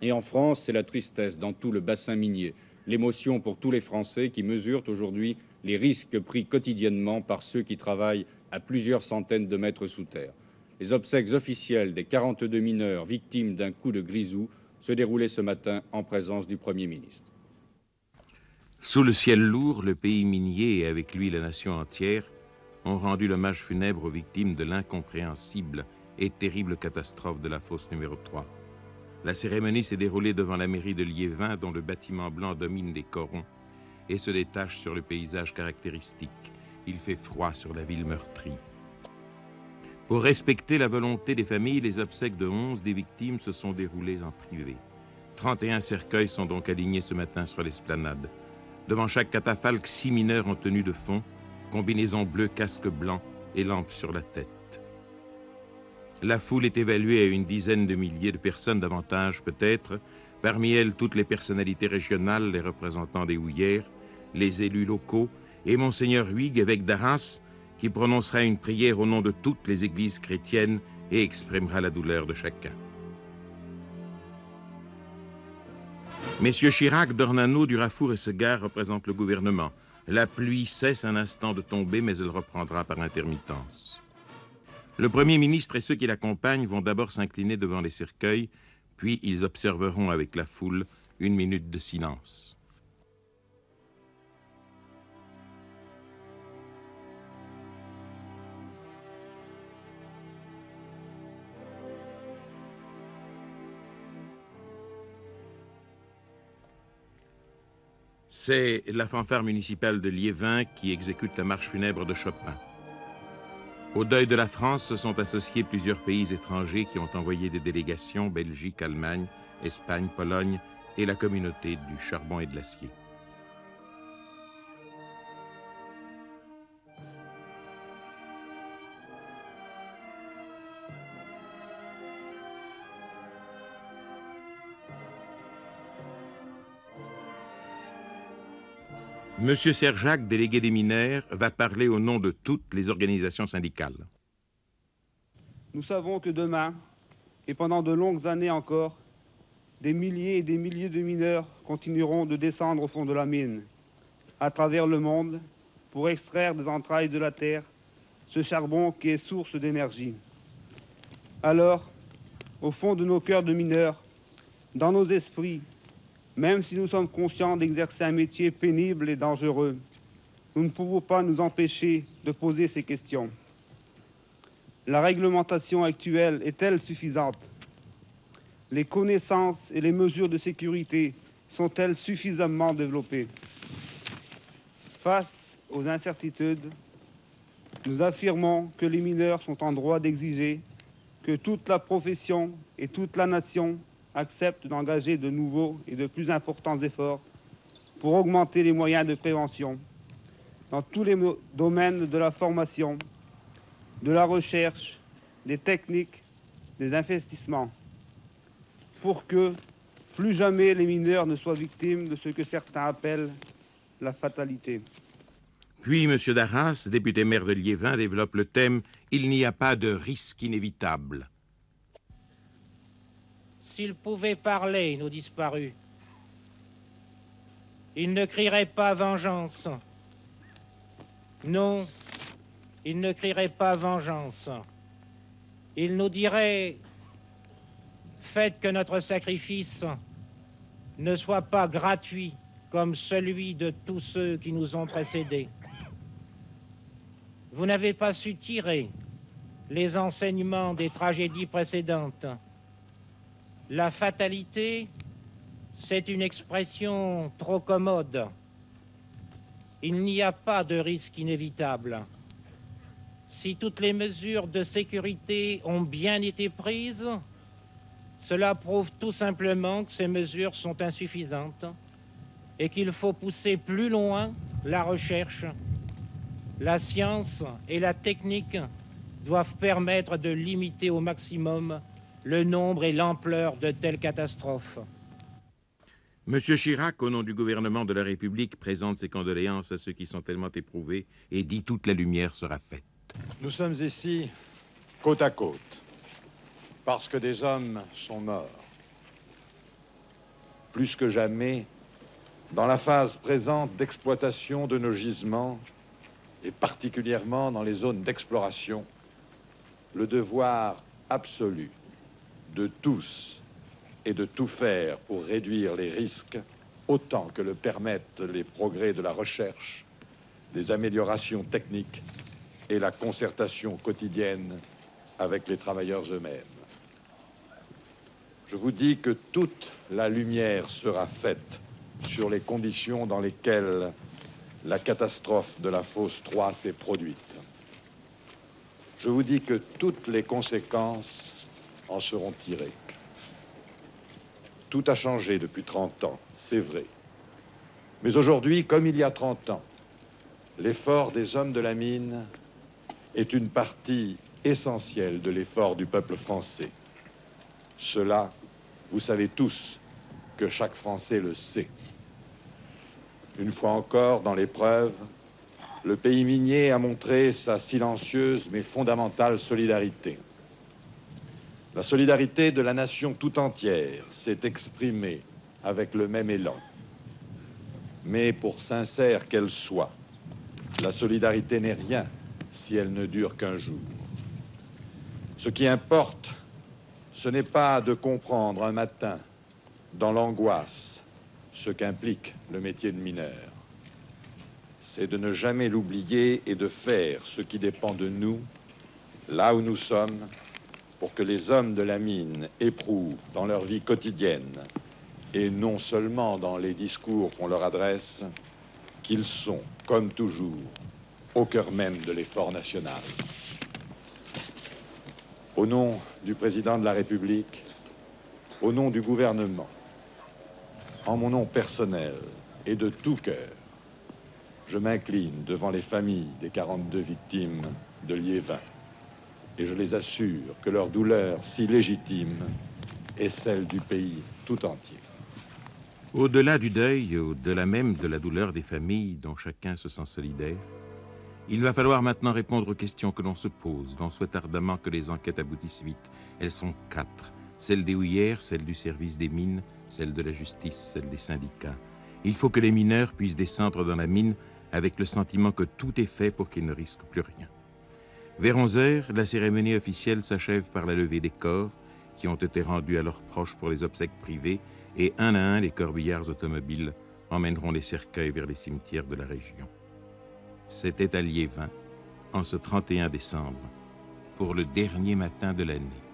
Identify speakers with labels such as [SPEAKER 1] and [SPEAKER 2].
[SPEAKER 1] Et en France, c'est la tristesse dans tout le bassin minier, l'émotion pour tous les Français qui mesurent aujourd'hui les risques pris quotidiennement par ceux qui travaillent à plusieurs centaines de mètres sous terre. Les obsèques officielles des 42 mineurs victimes d'un coup de grisou se déroulaient ce matin en présence du Premier ministre.
[SPEAKER 2] Sous le ciel lourd, le pays minier et avec lui la nation entière ont rendu l'hommage funèbre aux victimes de l'incompréhensible et terrible catastrophe de la fosse numéro 3. La cérémonie s'est déroulée devant la mairie de Liévin, dont le bâtiment blanc domine les corons et se détache sur le paysage caractéristique. Il fait froid sur la ville meurtrie. Pour respecter la volonté des familles, les obsèques de 11 des victimes se sont déroulées en privé. 31 cercueils sont donc alignés ce matin sur l'esplanade. Devant chaque catafalque, 6 mineurs en tenue de fond, combinaison bleue, casque blanc et lampe sur la tête. La foule est évaluée à une dizaine de milliers de personnes, davantage peut-être, parmi elles toutes les personnalités régionales, les représentants des houillères, les élus locaux et Monseigneur Huyghe, évêque d'Arras, qui prononcera une prière au nom de toutes les églises chrétiennes et exprimera la douleur de chacun. Messieurs Chirac, Dornano, Durafour et Segar représentent le gouvernement. La pluie cesse un instant de tomber, mais elle reprendra par intermittence. Le Premier ministre et ceux qui l'accompagnent vont d'abord s'incliner devant les cercueils, puis ils observeront avec la foule une minute de silence. C'est la fanfare municipale de Liévin qui exécute la marche funèbre de Chopin. Au deuil de la France se sont associés plusieurs pays étrangers qui ont envoyé des délégations, Belgique, Allemagne, Espagne, Pologne et la communauté du charbon et de l'acier. Monsieur Serjac, délégué des mineurs, va parler au nom de toutes les organisations syndicales.
[SPEAKER 3] Nous savons que demain, et pendant de longues années encore, des milliers et des milliers de mineurs continueront de descendre au fond de la mine, à travers le monde, pour extraire des entrailles de la terre ce charbon qui est source d'énergie. Alors, au fond de nos cœurs de mineurs, dans nos esprits, même si nous sommes conscients d'exercer un métier pénible et dangereux, nous ne pouvons pas nous empêcher de poser ces questions. La réglementation actuelle est-elle suffisante? Les connaissances et les mesures de sécurité sont-elles suffisamment développées? Face aux incertitudes, nous affirmons que les mineurs sont en droit d'exiger que toute la profession et toute la nation acceptent d'engager de nouveaux et de plus importants efforts pour augmenter les moyens de prévention dans tous les domaines de la formation, de la recherche, des techniques, des investissements, pour que plus jamais les mineurs ne soient victimes de ce que certains appellent la fatalité.
[SPEAKER 2] Puis M. Darras, député maire de Liévin, développe le thème « Il n'y a pas de risque inévitable ».
[SPEAKER 4] S'ils pouvaient parler, nos disparus, ils ne crieraient pas vengeance. Non, ils ne crieraient pas vengeance. Ils nous diraient « Faites que notre sacrifice ne soit pas gratuit comme celui de tous ceux qui nous ont précédés. Vous n'avez pas su tirer les enseignements des tragédies précédentes. La fatalité, c'est une expression trop commode. Il n'y a pas de risque inévitable. Si toutes les mesures de sécurité ont bien été prises, cela prouve tout simplement que ces mesures sont insuffisantes et qu'il faut pousser plus loin la recherche. La science et la technique doivent permettre de limiter au maximum le nombre et l'ampleur de telles catastrophes.
[SPEAKER 2] M. Chirac, au nom du gouvernement de la République, présente ses condoléances à ceux qui sont tellement éprouvés et dit « toute la lumière sera faite ».
[SPEAKER 5] Nous sommes ici côte à côte, parce que des hommes sont morts. plus que jamais, dans la phase présente d'exploitation de nos gisements, et particulièrement dans les zones d'exploration, le devoir absolu de tous et de tout faire pour réduire les risques autant que le permettent les progrès de la recherche, les améliorations techniques et la concertation quotidienne avec les travailleurs eux-mêmes. Je vous dis que toute la lumière sera faite sur les conditions dans lesquelles la catastrophe de la fosse 3 s'est produite. Je vous dis que toutes les conséquences en seront tirées. Tout a changé depuis 30 ans, c'est vrai. Mais aujourd'hui, comme il y a 30 ans, l'effort des hommes de la mine est une partie essentielle de l'effort du peuple français. Cela, vous savez tous que chaque Français le sait. Une fois encore, dans l'épreuve, le pays minier a montré sa silencieuse mais fondamentale solidarité. La solidarité de la nation tout entière s'est exprimée avec le même élan. Mais pour sincère qu'elle soit, la solidarité n'est rien si elle ne dure qu'un jour. Ce qui importe, ce n'est pas de comprendre un matin, dans l'angoisse, ce qu'implique le métier de mineur. C'est de ne jamais l'oublier et de faire ce qui dépend de nous, là où nous sommes, pour que les hommes de la mine éprouvent dans leur vie quotidienne, et non seulement dans les discours qu'on leur adresse, qu'ils sont, comme toujours, au cœur même de l'effort national. Au nom du président de la République, au nom du gouvernement, en mon nom personnel et de tout cœur, je m'incline devant les familles des 42 victimes de Liévin et je les assure que leur douleur si légitime est celle du pays tout entier.
[SPEAKER 2] Au-delà du deuil, au-delà même de la douleur des familles dont chacun se sent solidaire, il va falloir maintenant répondre aux questions que l'on se pose. L'on souhaite ardemment que les enquêtes aboutissent vite. Elles sont 4. Celle des houillères, celle du service des mines, celle de la justice, celle des syndicats. Il faut que les mineurs puissent descendre dans la mine avec le sentiment que tout est fait pour qu'ils ne risquent plus rien. Vers 11 heures, la cérémonie officielle s'achève par la levée des corps qui ont été rendus à leurs proches pour les obsèques privées et un à un, les corbillards automobiles emmèneront les cercueils vers les cimetières de la région. C'était à Liévin, en ce 31 décembre, pour le dernier matin de l'année.